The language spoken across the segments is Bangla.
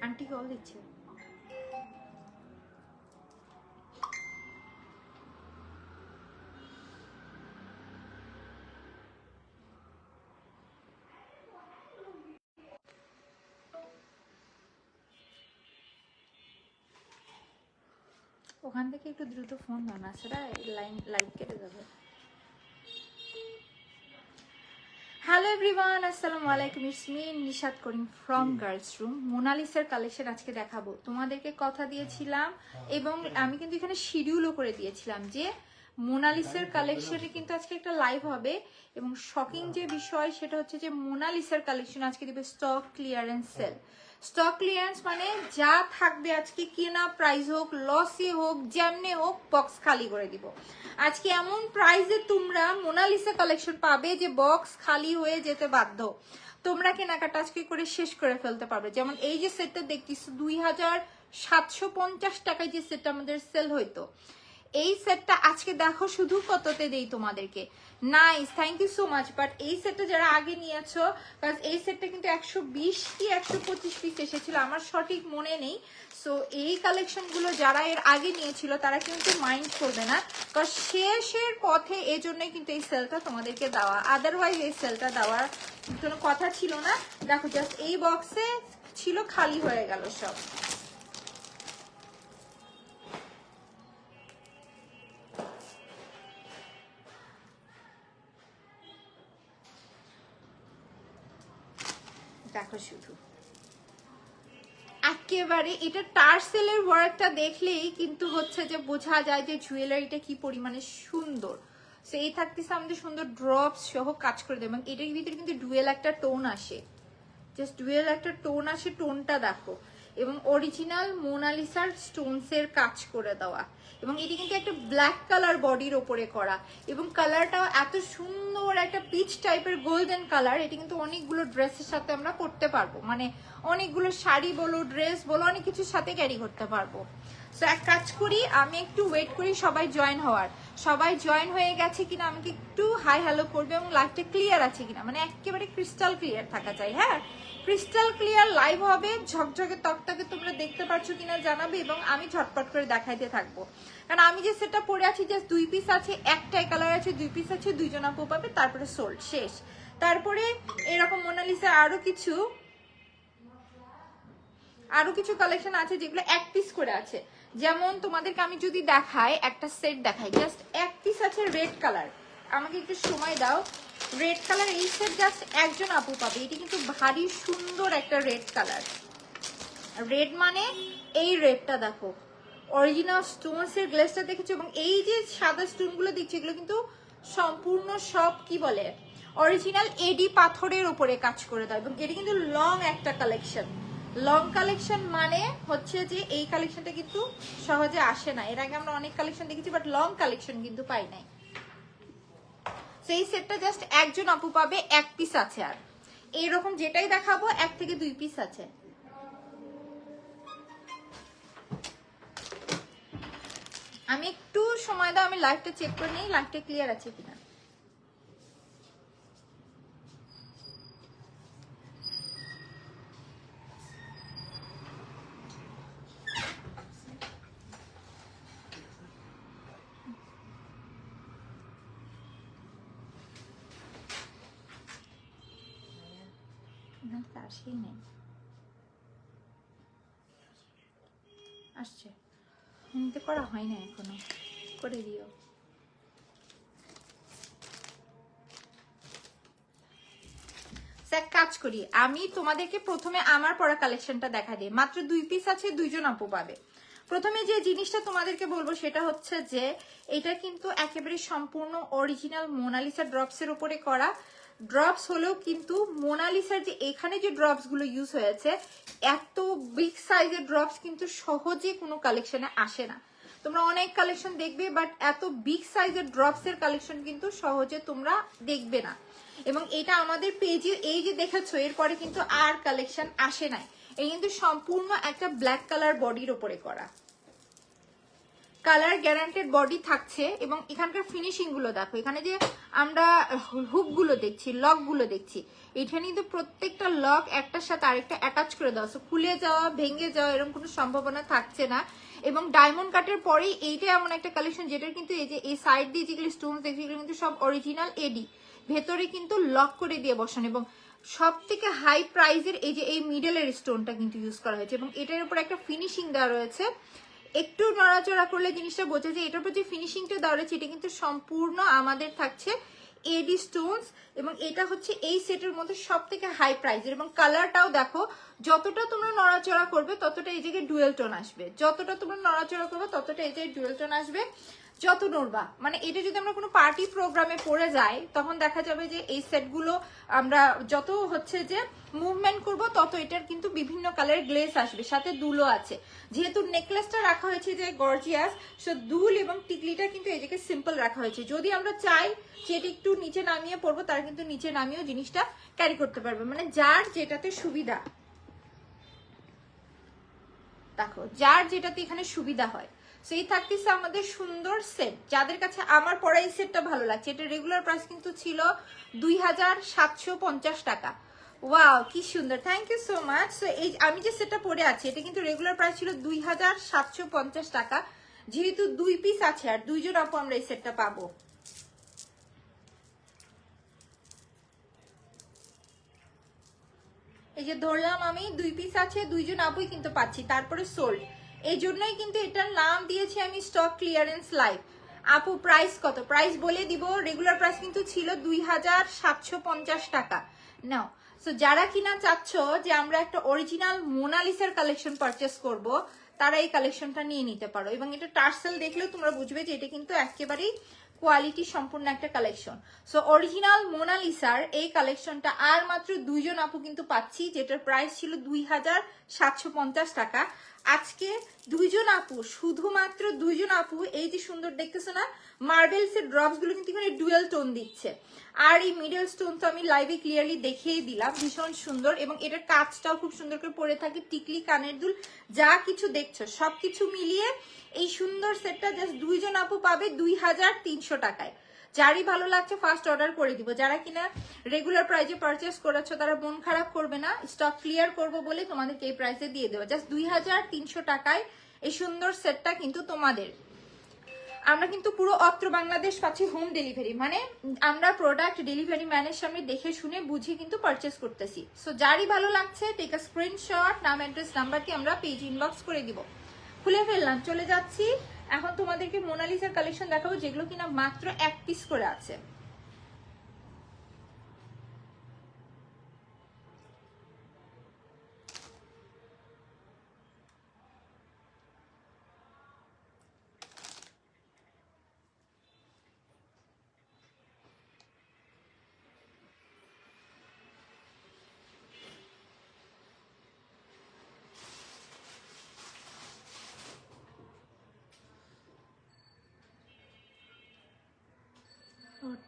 আন্টি কল দিচ্ছে। ওখান থেকে একটু দ্রুত ফোন বানা, সেটা লাইভ কেটে যাবে। হ্যালো এভরিওয়ান, আসসালামু আলাইকুম। It's me Nishat Karim from girls room. মোনালিসার কালেকশন আজকে দেখাবো। তোমাদেরকে কথা দিয়েছিলাম এবং আমি কিন্তু এখানে শিডিউলও করে দিয়েছিলাম যে মোনালিসার কালেকশনে কিন্তু আজকে একটা লাইভ হবে এবং শকিং যে বিষয় সেটা হচ্ছে যে মোনালিসার কালেকশন আজকে দিবে stock clearance sale. Stock clearance মানে যা থাকবে আজকে কেনা প্রাইস হোক, লসে হোক, যেমনে হোক, বক্স খালি করে দিব। আজকে এমন প্রাইসে তোমরা মোনালিসা কালেকশন পাবে যে বক্স খালি হয়ে যেতে বাধ্য। তোমরা কেনাকাটা আজকে করে শেষ করে ফেলতে পারবে। যেমন এই যে সেটটা দেখতেছো 2750 টাকায় যে সেটটা আমাদের সেল হইতো, এই সেটটা আজকে দেখো শুধু কততে দেই তোমাদেরকে। Nice, thank you so much. But এই সেটটা যারা আগে নিয়েছো, কারণ এই সেটটা কিন্তু 120 কি 125 পিস এসেছিল, আমার সঠিক মনে নেই। সো এই কালেকশনগুলো যারা এর আগে নিয়েছিল তারা কিন্তু মাইন্ড করবে না, কারণ শেষের পথে এই জন্যই কিন্তু এই সেলটা তোমাদেরকে দেওয়া। আদারওয়াইজ এই সেলটা দেওয়ার কোনো কথা ছিল না। দেখো জাস্ট এই বক্সে ছিল, খালি হয়ে গেল সব। দেখো শুধু একেবারে এটা টার্সেলের ওয়ার্কটা দেখলেই কিন্তু হচ্ছে যে বোঝা যায় যে জুয়েলারিটা কি পরিমাণে সুন্দর। সো এই থাকতেছে আমাদের সুন্দর ড্রপস সহ কাজ করে দেয় এবং এটার ভিতরে কিন্তু ডুয়েল একটা টোন আসে, জাস্ট ডুয়েল একটা টোন আসে, টোনটা দেখো। এবং অরিজিনাল মোনালিসার স্টোনসের কাজ করে দেওয়া এবং এটি কিন্তু একটা ব্ল্যাক কালার বডির ওপরে করা এবং কালারটাও এত সুন্দর একটা পিচ টাইপের গোল্ডেন কালার। এটি কিন্তু অনেকগুলো ড্রেসের সাথে আমরা করতে পারবো, মানে অনেকগুলো শাড়ি বলো, ড্রেস বলো, অনেক কিছুর সাথে ক্যারি করতে পারবো। সো এক কাজ করি, আমি একটু ওয়েট করি সবাই জয়েন হওয়ার। সবাই জয়েন হয়ে গেছে কিনা আমাকে একটু হাই হ্যালো করবে এবং লাইভটা ক্লিয়ার আছে কিনা, মানে একেবারে ক্রিস্টাল ক্লিয়ার থাকা চাই। হ্যাঁ, ক্রিস্টাল ক্লিয়ার লাইভ হবে, ঝকঝকে তকতকে তোমরা দেখতে পাচ্ছ কিনা জানাবে এবং আমি ঝটপট করে দেখাইতে থাকবো। কারণ আমি যে সেটটা পরে আছি জাস্ট 2 পিস আছে, একটাই কালার আছে, 2 পিস আছে, 2 জন আপু পাবে, তারপরে সোল্ড শেষ। তারপরে এরকম মোনালিসা আরো কিছু কালেকশন আছে যেগুলো এক পিস করে আছে। যেমন তোমাদেরকে আমি যদি দেখাই, একটা সেট দেখাই, জাস্ট এক পিস আছে রেড কালার। আমাকে একটু সময় দাও। রেড কালার এই সেট জাস্ট একজন আপু পাবে। এটি কিন্তু ভারী সুন্দর একটা রেড কালার। রেড মানে এই রেডটা দেখো, অরিজিনাল স্টোনস এর গ্লেসটা দেখেছো এবং এই যে সাদা স্টোন গুলো দেখছি এগুলো কিন্তু সম্পূর্ণ সব কি বলে অরিজিনাল এডি পাথরের উপরে কাজ করে দেয় এবং এটি কিন্তু লং একটা কালেকশন। লং কালেকশন মানে হচ্ছে যে এই কালেকশনটা কিন্তু সহজে আসে না। এর আগে আমরা অনেক কালেকশন দেখেছি বাট লং কালেকশন কিন্তু পাই নাই। সেই সেটটা জাস্ট একজন আপু পাবে, এক পিস আছে। আর এইরকম যেটাই দেখাবো 1 থেকে 2 পিস আছে। আমি একটু সময় দাও, আমি লাইভটা চেক করে নিই লাইভটা ক্লিয়ার আছে কিনা। না আসেই নেই, আসছে নিতে করা হয় না এখনো, করে দিও। এক কাজ করি, আমি তোমাদেরকে প্রথমে আমার পরা কালেকশনটা দেখা দিই। মাত্র 2 পিস আছে, 2 জন আপু পাবে। প্রথমে যে জিনিসটা তোমাদেরকে বলবো সেটা হচ্ছে যে এটা কিন্তু একেবারে সম্পূর্ণ অরিজিনাল মোনালিসা ড্রপসের উপরে করা। ড্রপস হলেও কিন্তু মোনালিসার যে এখানে যে ড্রপস গুলো ইউজ হয়েছে, এত বিগ সাইজের ড্রপস কিন্তু সহজে কোনো কালেকশনে আসে না। তোমরা অনেক কালেকশন দেখবে বাট এত বিগ সাইজের ড্রপস এর কালেকশন কিন্তু সহজে তোমরা দেখবে না। এবং এটা আমাদের পেজে এই যে দেখেছো এরপরে কিন্তু আর কালেকশন আসে নাই। এই কিন্তু সম্পূর্ণ একটা ব্ল্যাক কালার বডির উপরে করা। কালার গ্যারান্টেড বডি থাকছে এবং এখানকার ফিনিশিং গুলো দেখো, এখানে যে আমরা হুক গুলো দেখছি, লক গুলো দেখছি, এখানে কিন্তু প্রত্যেকটা লক একটার সাথে আরেকটা অ্যাটাচ করে দেওয়া, খুলে যাওয়া ভেঙে যাওয়া এরকম কোনো সম্ভাবনা থাকছে না। এবং ডায়মন্ড কাটের পরেই এইটা এমন একটা কালেকশন যেটার কিন্তু এই যে এই সাইড দিয়ে যেগুলো স্টোন দেখছি এগুলো কিন্তু সব অরিজিনাল এডি, ভেতরে কিন্তু লক করে দিয়ে বসানো এবং সব থেকে হাই প্রাইজের এই যে এই মিডলের স্টোনটা কিন্তু ইউজ করা হয়েছে এবং এটার উপর একটা ফিনিশিং দেওয়া রয়েছে। একটু নড়াচড়া করলে জিনিসটা বোঝা যায় এটার উপর যে ফিনিশিংটা দেওয়া রয়েছে এটা কিন্তু সম্পূর্ণ আমাদের থাকছে এডি স্টোনস এবং এটা হচ্ছে এই সেটের মধ্যে সব থেকে হাই প্রাইজের এবং কালারটাও দেখো, যতটা তোমরা নড়াচড়া করবে ততটা এই জায়গায় ডুয়েল টোন আসবে, যতটা তোমরা নড়াচড়া করবে ততটা এই জায়গায় ডুয়েল টোন আসবে যত নড়বা। মানে এটা যদি আমরা কোনো পার্টি প্রোগ্রামে পরে যাই তখন দেখা যাবে যে এই সেটগুলো আমরা যত হচ্ছে যে মুভমেন্ট করব তত এটার কিন্তু বিভিন্ন কালারের গ্লেস আসবে, সাথে দুলও আছে। যেহেতু নেকলেসটা রাখা হয়েছে যে গর্জিয়াস, সো দুল এবং টিকলিটা কিন্তু এই জায়গায় সিম্পল রাখা হয়েছে। যদি আমরা চাই যে এটা একটু নিচে নামিয়ে পরবো তারা কিন্তু নিচে নামিয়েও জিনিসটা ক্যারি করতে পারবে, মানে যার যেটাতে সুবিধা, দেখো যার যেটাতে এখানে সুবিধা হয়। সেই থাকতেছে আমাদের সুন্দর সেট, যাদের কাছে আমার পরা এই সেটটা ভালো লাগছে। এটা রেগুলার প্রাইস কিন্তু ছিল 2750 টাকা। ওয়াও কি সুন্দর, thank you so much. So এই আমি যে সেটটা পরে আছি এটা কিন্তু রেগুলার প্রাইস ছিল 2750 টাকা, যেহেতু 2 পিস আছে আর 2 জন আপু আমরা এই সেটটা পাবো। এই যে ধরলাম আমি 2 পিস আছে, 2 জন আপুই কিন্তু পাচ্ছি, তারপরে সোল্ড। এই জন্যই কিন্তু এটার নাম দিয়েছি আমি স্টক ক্লিয়ারেন্স লাইভ। আপু প্রাইস কত, প্রাইস বলে দিব। রেগুলার প্রাইস কিন্তু ছিল 2750 টাকা। নাও সো যারা কিনা চাচ্ছ যে আমরা একটা অরিজিনাল মোনালিসার কালেকশন পারচেস করব, তারা এই কালেকশনটা নিয়ে নিতে পারো এবং এটা টার্সেল দেখলেও তোমরা বুঝবে যে এটা কিন্তু একেবারেই কোয়ালিটি সম্পূর্ণ একটা কালেকশন। সো অরিজিনাল মোনালিসার এই কালেকশনটা আর মাত্র 2 জন আপু কিন্তু পাচ্ছি, যেটার প্রাইস ছিল 2750 টাকা। আজকে 2 জন আপু, শুধুমাত্র 2 জন আপু এই যে সুন্দর দেখতেছো না মার্বেলস এর ড্রপস গুলো কিন্তু এখানে ডুয়েল টোন দিচ্ছে। আর এই মিডল স্টোন তো আমি লাইভে ক্লিয়ারলি দেখিয়ে দিলাম, ভীষণ সুন্দর এবং এটার কাজটাও খুব সুন্দর করে পরে থাকে। টিকলি, কানের দুল, যা কিছু দেখছো সবকিছু মিলিয়ে এই সুন্দর সেটটা জাস্ট 2 জন আপু পাবে 2300 টাকায়। যারই ভালো লাগছে ফার্স্ট অর্ডার করে দিব। যারা কিনা রেগুলার প্রাইসে পারচেস করেছো তারা মন খারাপ করবে না, স্টক ক্লিয়ার করব বলে তোমাদেরকে এই প্রাইসে দিয়ে দেবো। জাস্ট 2300 টাকায় এই সুন্দর সেটটা কিন্তু তোমাদের। আমরা কিন্তু পুরো অত্র বাংলাদেশ পাচ্ছি হোম ডেলিভারি, মানে আমরা প্রোডাক্ট ডেলিভারি ম্যানের সামনে দেখে শুনে বুঝে কিন্তু পারচেস করতেছি। সো যারই ভালো লাগছে টেক আ স্ক্রিনশট, নাম অ্যাড্রেস নাম্বারটি আমরা পেজ ইনবক্স করে দিব। খুলে ফেললাম, চলে যাচ্ছি এখন তোমাদেরকে মোনালিসার কালেকশন দেখাবো যেগুলো কিনা মাত্র 1 পিস করে আছে।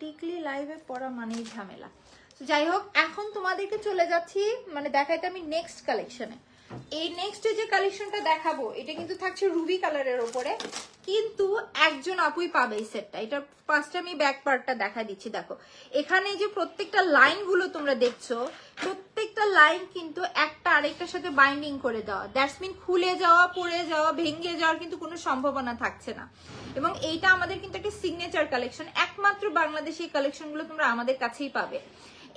টিকলি লাইভে পড়া মানেই ঝামেলা। তো যাই হোক, এখন তোমাদেরকে চলে যাচ্ছি মানে দেখাইতে আমি নেক্সট কালেকশনে। এই নেক্সট যে কালেকশনটা দেখাবো এটা কিন্তু থাকছে রুবি কালারের ওপরে, কিন্তু একজন আপুই পাবে এই সেটটা। এটা ফার্স্টে আমি ব্যাক পার্টটা দেখা দিচ্ছি। দেখো এখানে যে প্রত্যেকটা লাইন গুলো তোমরা দেখছো, প্রত্যেকটা লাইন কিন্তু একটা আরেকটার সাথে বাইন্ডিং করে দেওয়া। দ্যাটস মিন খুলে যাওয়া, পড়ে যাওয়া, ভেঙে যাওয়ার কিন্তু কোনো সম্ভাবনা থাকছে না। এবং এইটা আমাদের কিন্তু একটা সিগনেচার কালেকশন, একমাত্র বাংলাদেশি কালেকশন গুলো তোমরা আমাদের কাছেই পাবে।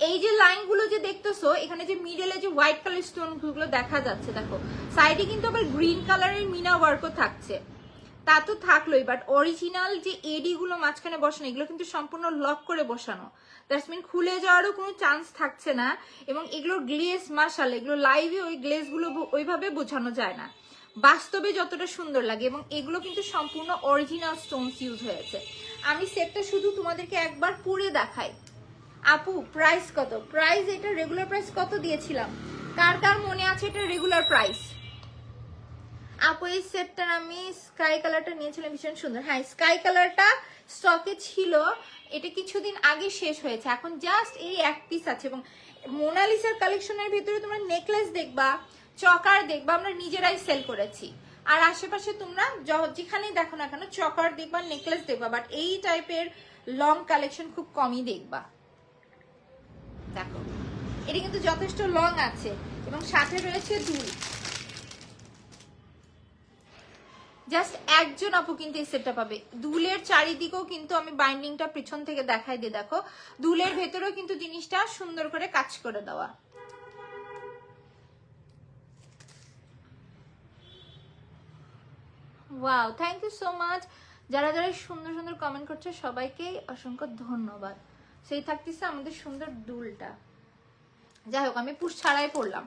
এই যে লাইন গুলো যে দেখতেছো এখানে যে মিডলে যে হোয়াইট কালার স্টোন গুলো দেখা যাচ্ছে, দেখো সাইডে কিন্তু আবার গ্রিন কালারের মিনা ওয়ার্কও থাকছে। তা তো থাকলোই, বাট অরিজিনাল যে এডি গুলো মাঝখানে বসানো এগুলো কিন্তু সম্পূর্ণ লক করে বসানো। দ্যাটস মিন খুলে যাওয়ারও কোনো চান্স থাকছে না। এবং এগুলো গ্লেজ, মাশাআল্লাহ এগুলো লাইভে ওই গ্লেজ গুলো ওইভাবে বোঝানো যায় না, বাস্তবে যতটা সুন্দর লাগে। এবং এগুলো কিন্তু সম্পূর্ণ অরিজিনাল স্টোনস ইউজ হয়েছে। আমি সেটটা শুধু তোমাদেরকে একবার পরে দেখাই। আপু প্রাইস কত, প্রাইস এটা রেগুলার প্রাইস কত দিয়েছিলাম, কার কার মনে আছে এটা রেগুলার প্রাইস? আপু এই সেটটার আমি স্কাই কালারটা নিয়েছিলাম, ভীষণ সুন্দর। হ্যাঁ স্কাই কালারটা স্টকে ছিল, এটা কিছুদিন আগে শেষ হয়েছে, এখন জাস্ট এই 1 পিস আছে। এবং মোনালিসার কালেকশনের ভিতরে তোমরা নেকলেস দেখবা, চকার দেখবা, আমরা নিজেরাই সেল করেছি। আর আশেপাশে তোমরা যেখানেই দেখো না কেন চকার দেখবা, নেকলেস দেখবা, বাট এই টাইপের লং কালেকশন খুব কমই দেখবা। দেখো এটা কিন্তু যথেষ্ট লং আছে এবং সাথে রয়েছে দুল। জাস্ট একজন আপু কিন্তু এই সেটটা পাবে। দুলের চারিদিকেও কিন্তু আমি বাইন্ডিংটা পিছন থেকে দেখাই দিয়ে, দেখো দুলের ভেতরেও কিন্তু জিনিসটা সুন্দর করে কাজ করে দেওয়া। Wow, thank you so much. যারা যারা সুন্দর সুন্দর কমেন্ট করছে সবাইকে অসংখ্য ধন্যবাদ। সেই থাকতেছে আমাদের সুন্দর দুলটা। যাই হোক আমি পুশ ছাড়াই পড়লাম।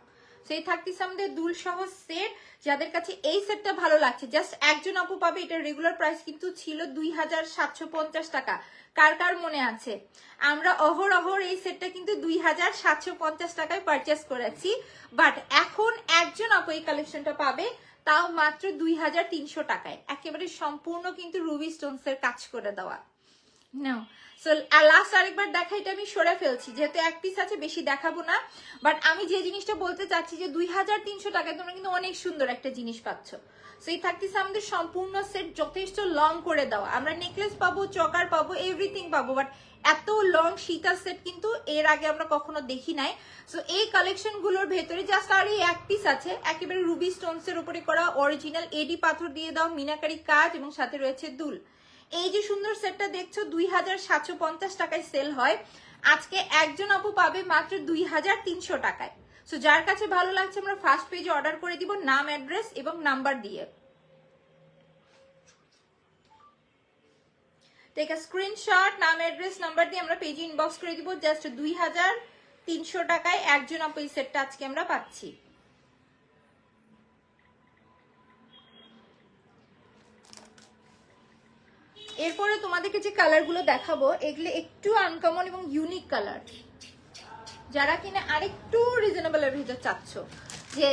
সেই থাকতেছে আমাদের দুল সহ সেট। যাদের কাছে এই সেটটা ভালো লাগছে জাস্ট একজন আপু পাবে। এটার রেগুলার প্রাইস কিন্তু ছিল 2750 টাকা। কার কার মনে আছে? আমরা অহর এই সেটটা কিন্তু 2750 টাকায় পারচেস করেছি, বাট এখন একজন আপু এই কালেকশনটা পাবে, তাও মাত্র 2300 টাকায়। একেবারে সম্পূর্ণ কিন্তু রুবি স্টোনস এর কাজ করে দেওয়া। নাও সো লাস্ট আরেকবার দেখা, এটা আমি সরে ফেলছি যেহেতু এক পিস আছে, বেশি দেখাবো না। বাট আমি যে জিনিসটা বলতে চাচ্ছি যে 2300 টাকায় তোমরা কিন্তু অনেক সুন্দর একটা জিনিস পাচ্ছ। সো এই থাকতেছে আমাদের সম্পূর্ণ সেট যথেষ্ট লং করে দেওয়া। আমরা নেকলেস পাবো, চকার পাবো, এভরিথিং পাবো, বাট এত লং সীতা সেট কিন্তু এর আগে আমরা কখনো দেখি নাই। সো এই কালেকশন গুলোর ভেতরে জাস্ট আর এই এক পিস আছে, একেবারে রুবি স্টোনস এর উপরে করা অরিজিনাল এডি পাথর দিয়ে দাও, মিনাকারি কাজ এবং সাথে রয়েছে দুল। এই যে সুন্দর সেটটা দেখছো 2750 টাকায় সেল হয়, আজকে একজন আপু পাবে মাত্র 2300 টাকায়। সো যার কাছে ভালো লাগছে আমরা ফার্স্ট পেজে অর্ডার করে দিব নাম, অ্যাড্রেস এবং নাম্বার দিয়ে। টেক আ স্ক্রিনশট, নাম, অ্যাড্রেস, নাম্বার দিয়ে আমরা পেজে ইনবক্স করে দিব। জাস্ট 2300 টাকায় একজন আপু এই সেটটা আজকে আমরা পাচ্ছি। এরপরে তোমাদেরকে যে কালারগুলো দেখাবো এগুলো একটু আনকমন এবং ইউনিক কালার। যারা কিনা আরেকটু রিজনেবলের ভিতর চাচ্ছ, যে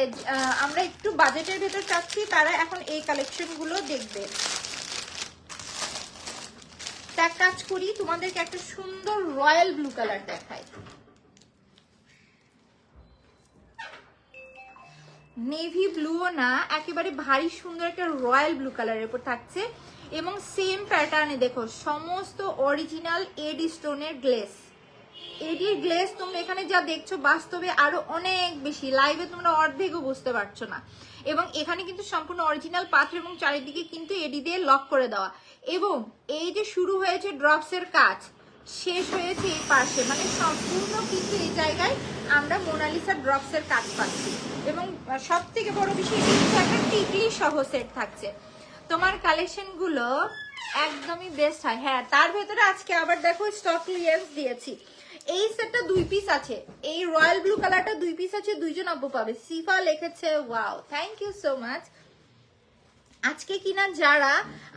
আমরা একটু বাজেটের ভিতর চাচ্ছি, তারা এখন এই কালেকশনগুলো দেখবে। এক কাজ করি, তোমাদেরকে একটা সুন্দর রয়্যাল ব্লু কালার দেখাই। নেভি ব্লুও না, একেবারে ভারী সুন্দর একটা রয়্যাল ব্লু কালারের উপর থাকছে এবং সেম প্যাটার্নে দেখো সমস্ত অরিজিনাল এডি স্টোনের গ্লেস। এডির গ্লেস তোমরা এখানে যা দেখছো বাস্তবে আরো অনেক বেশি, লাইভে তোমরা অর্ধেকও বুঝতে পারছো না। এবং এখানে কিন্তু সম্পূর্ণ অরিজিনাল পাথর এবং চারিদিকে কিন্তু এডি দিয়ে লক করে দেওয়া। এবং এই যে শুরু হয়েছে ড্রপস এর কাজ, শেষ হয়েছে এই পাশে, মানে সম্পূর্ণ কিন্তু এই জায়গায় আমরা মোনালিসা ড্রপস এর কাজ পাচ্ছি। এবং সব থেকে বড় বিষয় একটা টিকলি সহ সেট থাকছে। তোমার কালেকশন গুলো একদমই বেস্ট হয়। হ্যাঁ, তার ভেতরে আজকে আবার দেখো স্টক ক্লিয়ারেন্স দিয়েছি। এই সেটটা 2 পিস আছে, এই রয়্যাল ব্লু কালারটা 2 পিস আছে, 2 জন আপু পাবে। সিফা লিখেছে wow, thank you so much. আজকে কিনা যারা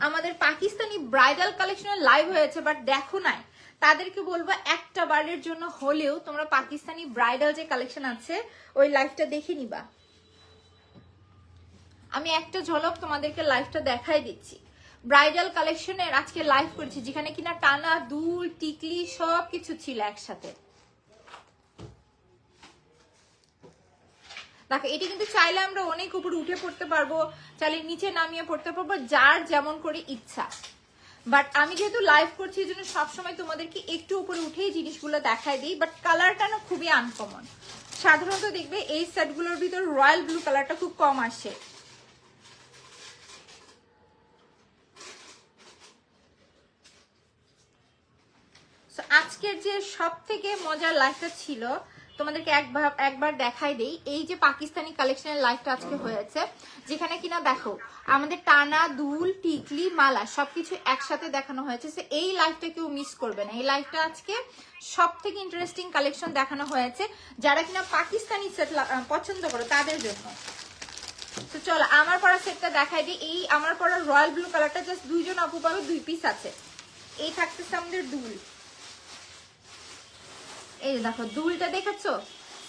আমাদের পাকিস্তানি ব্রাইডাল কালেকশনের লাইভ হয়েছে বাট দেখো নাই, তাদেরকে বলবো একটা বারের জন্য হলেও তোমরা পাকিস্তানি ব্রাইডাল যে কালেকশন আছে ওই লাইভটা দেখে নিবা। আমি একটা ঝলক তোমাদেরকে লাইভটা দেখাই দিচ্ছি। ব্রাইডাল কালেকশনের আজকে লাইভ করেছি, যেখানে কিনা টানা দুল টিকলি সব কিছু ছিল একসাথে। দেখো এটি কিন্তু চাইলে আমরা অনেক উপরে উঠে পড়তে পারবো, চাইলে নিচে নামিয়ে পড়তে পারবো, যার যেমন করে ইচ্ছা। বাট আমি যেহেতু লাইভ করছি এই জন্য সবসময় তোমাদেরকে একটু উপরে উঠেই জিনিসগুলো দেখাই দিই। বাট কালারটা না খুবই আনকমন। সাধারণত দেখবে এই সেটগুলোর ভিতর রয়্যাল ব্লু কালারটা খুব কম আসে। আজকের যে সব থেকে মজার লাইভটা ছিল তোমাদেরকে একবার দেখাই দেই। এই যে পাকিস্তানি কালেকশনের লাইভটা আজকে হয়েছে, যেখানে কিনা দেখো আমাদের টানা দুল টিকলি মালা সবকিছু একসাথে দেখানো হয়েছে। এই লাইভটা কেউ মিস করবে না। এই লাইভটা আজকে সব থেকে ইন্টারেস্টিং কালেকশন দেখানো হয়েছে, যারা কিনা পাকিস্তানি সেট পছন্দ করো তাদের জন্য। তো চলো আমার পরা সেটটা দেখাই দিই। এই আমার পরা রয়্যাল ব্লু কালারটা জাস্ট 2 জন আপু পাবে, 2 পিস আছে। এই থাকতেছে আমাদের দুল। এই দেখো দুলটা দেখেছো,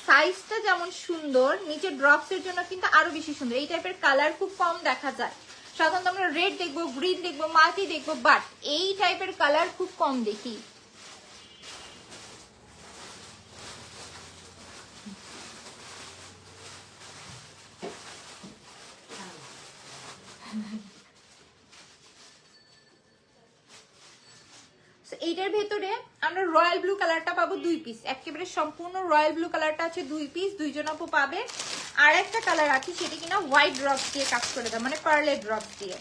সাইজটা যেমন সুন্দর, নিচে ড্রপস এর জন্য কিন্তু আরো বেশি সুন্দর। এই টাইপের কালার খুব কম দেখা যায়। সাধারণত আমরা রেড দেখবো, গ্রিন দেখবো, মাল্টি দেখবো, বাট এই টাইপের কালার খুব কম দেখি। এইটার ভেতরে আমরা রয়্যাল ব্লু কালারটা পাবো 2 পিস, একেবারে সম্পূর্ণ রয়্যাল ব্লু কালারটা আছে 2 পিস, দুইজন আপু পাবে। আর একটা কালার আছে সেটা কিনা হোয়াইট ড্রপস দিয়ে কাজ করে দেয়, মানে পার্লের ড্রপস দিয়ে।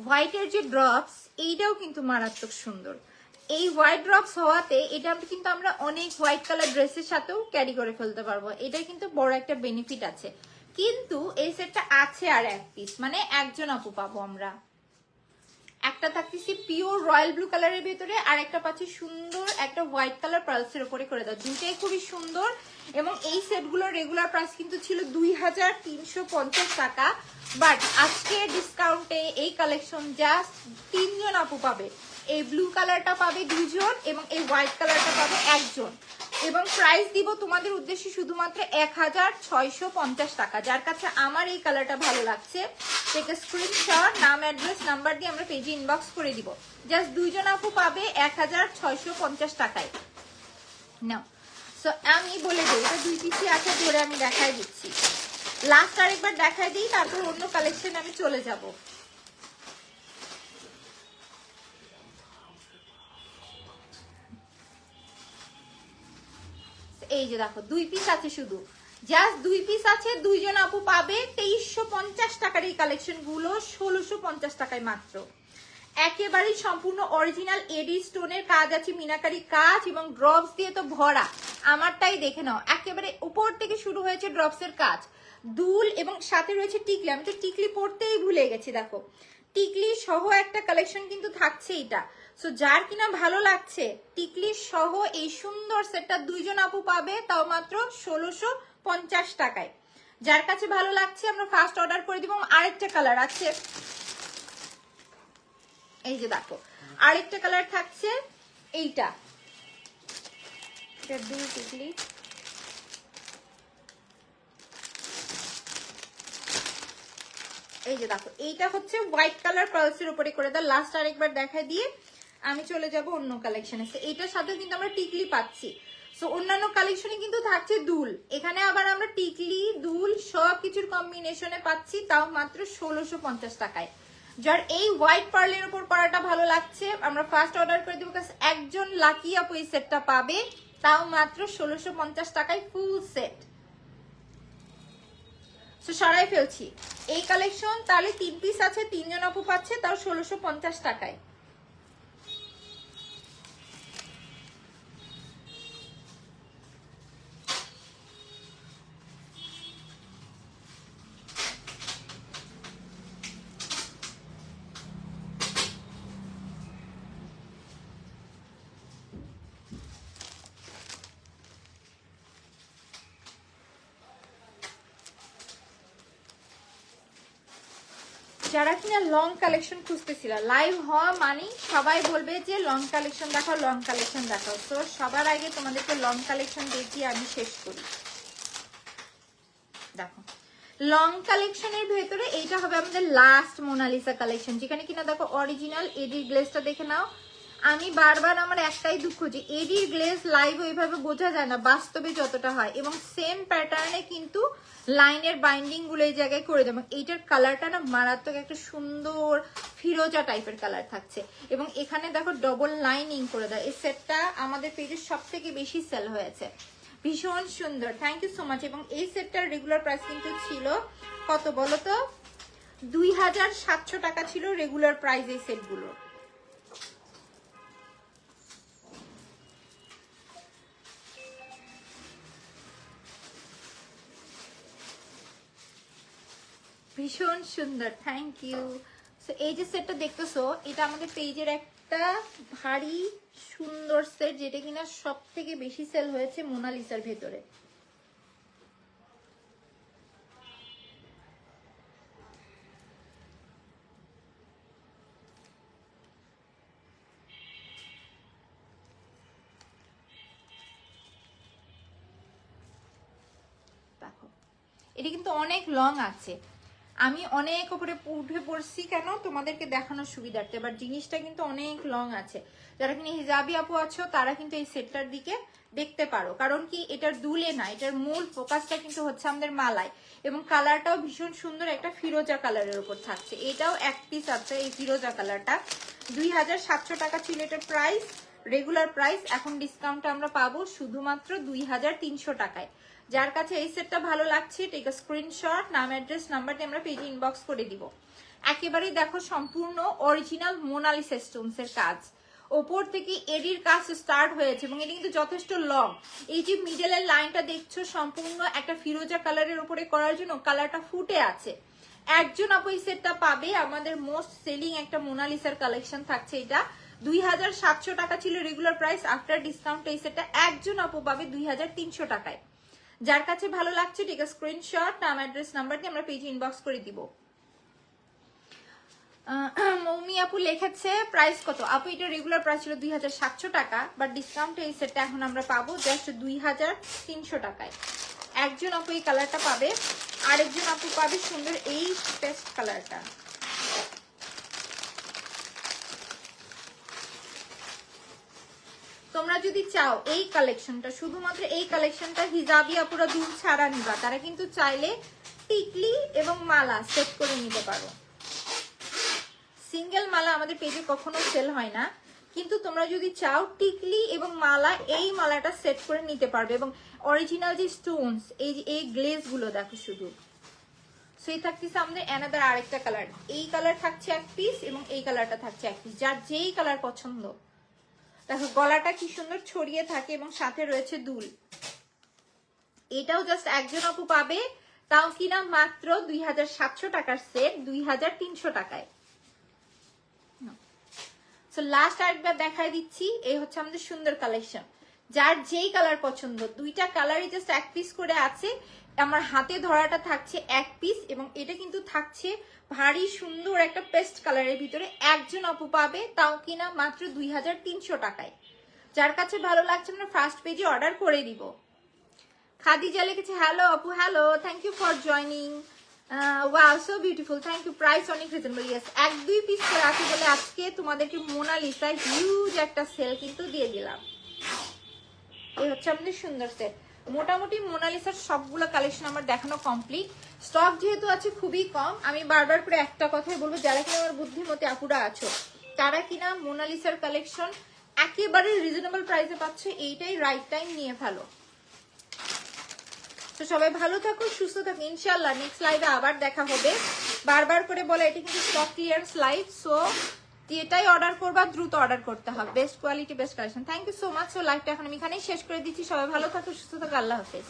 হোয়াইটের যে ড্রপস এইটাও কিন্তু মারাত্মক সুন্দর। এই হোয়াইট ড্রপস হওয়াতে এটা কিন্তু আমরা অনেক হোয়াইট কালার ড্রেসের সাথেও ক্যারি করে ফেলতে পারবো, এটা কিন্তু বড় একটা বেনিফিট আছে। কিন্তু এই সেটটা আছে আর এক পিস, মানে একজন আপু পাবো আমরা। একটা থাকতেছি পিওর রয়্যাল ব্লু কালারের ভেতরে, আর একটা পাচ্ছি সুন্দর একটা হোয়াইট কালার পার্লসের উপরে করে দাও, দুইটাই খুবই সুন্দর। এবং এই সেটগুলোর রেগুলার প্রাইস কিন্তু ছিল 2350 টাকা, বাট আজকে ডিসকাউন্টে এই কালেকশন জাস্ট 3 জন আপু পাবে। এই ব্লু কালারটা পাবে 2 জন এবং এই হোয়াইট কালারটা পাবে 1 জন। এবং প্রাইস দিব তোমাদের উদ্দেশ্যে শুধুমাত্র 1650 টাকা। যার কাছে আমার এই কালারটা ভালো লাগছে থেকে স্ক্রিনশট, নাম অ্যাড্রেস নাম্বার দিয়ে আমরা পেজে ইনবক্স করে দিব। জাস্ট 2 জন আপু পাবে 1650 টাকায়। নাও সো আমি বলে দিই এটা 2 পিসই আছে, ধরে আমি দেখাই দিচ্ছি। লাস্ট আরেকবার দেখাই দিই, তারপর অন্য কালেকশন আমি চলে যাব। এই যে দেখো 2 পিস আছে, শুধু জাস্ট 2 পিস আছে, 2 জন আপু পাবে 2350 টাকার এই কালেকশন গুলো 1650 টাকায় মাত্র। একেবারেই সম্পূর্ণ অরিজিনাল এডি স্টোনের কাজ আছে, মিনাকারি কাজ এবং ড্রপস দিয়ে তো ভরা। আমারটাই দেখে নাও, একেবারে উপর থেকে শুরু হয়েছে ড্রপসের কাজ, দুল এবং সাথে রয়েছে টিকলি। আমি তো টিকলি পড়তেই ভুলে গেছি, দেখো টিকলি সহ একটা কালেকশন কিন্তু থাকছে এটা। সো যার কিনা ভালো লাগছে টিকলি সহ এই সুন্দর সেটটা 2 জন আপু পাবে, তাও মাত্র 1650 টাকায়। যার কাছে ভালো লাগছে আমরা ফার্স্ট অর্ডার করে দিব। আরেকটা কালার আছে, এই যে দেখো আরেকটা কালার থাকছে এইটা, টিকলি এই যে দেখো এইটা হচ্ছে হোয়াইট কালার পার্লসের উপরে করে দাও। লাস্ট আরেকবার দেখাই দিয়ে আমি চলে যাব অন্য কালেকশনে। এইটার সাথে কিন্তু আমরা টিকলি পাচ্ছি। সো অন্যান্য কালেকশনে কিন্তু থাকছে দুল, এখানে আবার আমরা টিকলি দুল সব কিছুর কম্বিনেশনে পাচ্ছি, তাও মাত্র 1650 টাকায়। যার এই হোয়াইট পার্লের উপর পরাটা ভালো লাগছে আমরা ফার্স্ট অর্ডার করে দিব, কারণ একজন লাকি আপু এই সেটটা পাবে, তাও মাত্র 1650 টাকায় ফুল সেট। সো সরাই ফেলছি এই কালেকশন, তাহলে 3 পিস আছে, 3 জন আপু পাচ্ছে, তাও 1650 টাকায়। যারা কিনা লং কালেকশন খুঁজতেছিল, লাইভ হওয়া মানে সবাই বলবে যে লং কালেকশন দেখাও, লং কালেকশন দেখাও। তো সবার আগে তোমাদেরকে লং কালেকশন দেখিয়ে আমি শেষ করি। দেখো লং কালেকশনের ভেতরে এইটা হবে আমাদের লাস্ট মোনালিসা কালেকশন, যেখানে কিনা দেখো অরিজিনাল এডির গ্লেজটা দেখে নাও। আমি বারবার আমার একটাই দুঃখ যে এডির গ্লেজ লাইভ ওইভাবে বোঝা যায় না বাস্তবে যতটা হয়, এবং সেম প্যাটার্নে কিন্তু লাইনের বাইন্ডিং গুলো এই জায়গায় করে দেবো। এইটার কালারটা না মারাত্মক একটা সুন্দর ফিরোজা টাইপের কালার থাকছে, এবং এখানে দেখো ডবল লাইনিং করে দেয়। এই সেটটা আমাদের পেজে সব থেকে বেশি সেল হয়েছে, ভীষণ সুন্দর, থ্যাংক ইউ সো মাচ। এবং এই সেটটার রেগুলার প্রাইস কিন্তু ছিল কত বলো তো, 2700 টাকা ছিল রেগুলার প্রাইস এই সেটগুলো। ভীষণ সুন্দর, থ্যাংক ইউ। সো এই যে সেটটা দেখতেছো, এটা আমাদের পেজের একটা ভারী সুন্দর সেট, যেটা কিনা সব থেকে বেশি সেল হয়েছে মোনালিসার ভেতরে। দেখো এটা কিন্তু অনেক লং আছে, আমি অনেক উপরে উঠে পড়ছি কেন তোমাদেরকে দেখানোর সুবিধার্থে, বাট জিনিসটা কিন্তু অনেক লং আছে। যারা কিনা হিজাবি আপু আছো তারা কিন্তু এই সেটটার দিকে দেখতে পারো, কারণ কি এটার দুলে না, এটার মূল ফোকাসটা কিন্তু হচ্ছে আমাদের মালায়, এবং কালারটাও ভীষণ সুন্দর একটা ফিরোজা কালারের উপর থাকছে। এটাও এক পিস আছে এই ফিরোজা কালারটা। 2700 টাকা ছিল এটার প্রাইস, রেগুলার প্রাইস। এখন ডিসকাউন্ট আমরা পাবো শুধুমাত্র 2300 টাকায়। যার কাছে এই সেটটা ভালো লাগছে টেক আ স্ক্রিনশট, নাম অ্যাড্রেস নাম্বার দিয়ে আমরা পেজে ইনবক্স করে দিব। একেবারেই দেখো সম্পূর্ণ অরিজিনাল মোনালিসা স্টোনস এর কাজ, ওপর থেকে এডির কাজ স্টার্ট হয়েছে এবং এটা কিন্তু যথেষ্ট লং। এই যে মিডলের লাইনটা দেখছো সম্পূর্ণ একটা ফিরোজা কালারের উপরে করার জন্য কালারটা ফুটে আছে। একজন আপু এই সেটটা পাবে, আমাদের মোস্ট সেলিং একটা মোনালিসার কালেকশন থাকছে এটা। 2700 টাকা ছিল রেগুলার প্রাইস, আফটার ডিসকাউন্ট এই সেটটা একজন আপু পাবে 2300 টাকায়। যার কাছে ভালো লাগছে ঠিক আছে স্ক্রিনশট, নাম অ্যাড্রেস নাম্বার দিয়ে আমরা পেজে ইনবক্স করে দিব। মৌমি আপু লিখেছে প্রাইস কত? আপু এটা রেগুলার প্রাইস ছিল 2700 টাকা, বাট ডিসকাউন্টে এই সেটটা এখন আমরা পাবো জাস্ট 2300 টাকায়। একজন আপু এই কালারটা পাবে, আরেকজন আপু পাবে সুন্দর এই পেস্ট কালারটা। তোমরা যদি চাও এই কালেকশনটা, শুধুমাত্র এই কালেকশনটা হিজাবি আপুরা দুল ছাড়া নিবা, তারা কিন্তু চাইলে টিকলি এবং মালা সেট করে নিতে পারো। সিঙ্গেল মালা আমাদের পেজে কখনো সেল হয় না, কিন্তু তোমরা যদি চাও টিকলি এবং মালা, এই মালাটা সেট করে নিতে পারবে। এবং অরিজিনাল যে স্টোনস, এই যে এই গ্লেজ গুলো দেখো শুধু। সেই থাকতেছে আমাদের অ্যানাদার আরেকটা কালার, এই কালার থাকছে এক পিস এবং এই কালারটা থাকছে এক পিস, যার যেই কালার পছন্দ। দেখো গলাটা কি সুন্দর ছড়িয়ে থাকে এবং সাথে রয়েছে দুল। এটাও জাস্ট একজন আপু পাবে, তাও কিনা মাত্র 2700 টাকার সেট 2300 টাকায়। সো লাস্ট আরেকবার দেখাই দিচ্ছি, এই হচ্ছে আমাদের সুন্দর কালেকশন। যার যেই কালার পছন্দ, দুইটা কালারই জাস্ট এক পিস করে আছে। আমার হাতে ধরাটা থাকছে এক পিস এবং এটা কিন্তু থাকছে ভারী সুন্দর একটা পেস্ট কালারের ভিতরে। একজন আপু পাবে, তাও কিনা মাত্র 2300 টাকায়। যার কাছে ভালো লাগছে আমরা ফার্স্ট পেজে অর্ডার করে দিব। খাদিজা লিখেছে হ্যালো আপু, hello, thank you for joining. Wow so beautiful, thank you. Price অনেক রিজনেবল। ইয়েস, এক দুই পিস করে আছে বলে আজকে তোমাদেরকে মোনালিসা হিউজ একটা সেল কিন্তু দিয়ে দিলাম। এই হচ্ছে আমাদের সুন্দর সেট। মোটামুটি মোনালিসার সবগুলো কালেকশন আমার দেখানো কমপ্লিট। স্টক যেহেতু আছে খুবই কম, আমি বারবার করে একটা কথাই বলবো, যারা কিনা আমার বুদ্ধিমতী আপুরা আছো তারা কিনা মোনালিসার কালেকশন একেবারে রিজনেবল প্রাইসে পাচ্ছে, এইটাই রাইট টাইম, নিয়ে ফেলো। তো সবাই ভালো থাকো, সুস্থ থাকো, ইনশাআল্লাহ নেক্সট লাইভে আবার দেখা হবে। বারবার করে বলে এটা কিন্তু স্টক ক্লিয়ারেন্স লাইভ, সো এটাই অর্ডার করবা, দ্রুত অর্ডার করতে হবে। Best quality best collection. Thank you so much. So লাইভটা এখন আমি এখানেই শেষ করে দিচ্ছি। সবাই ভালো থাকো, সুস্থ থাকো, আল্লাহ হাফেজ।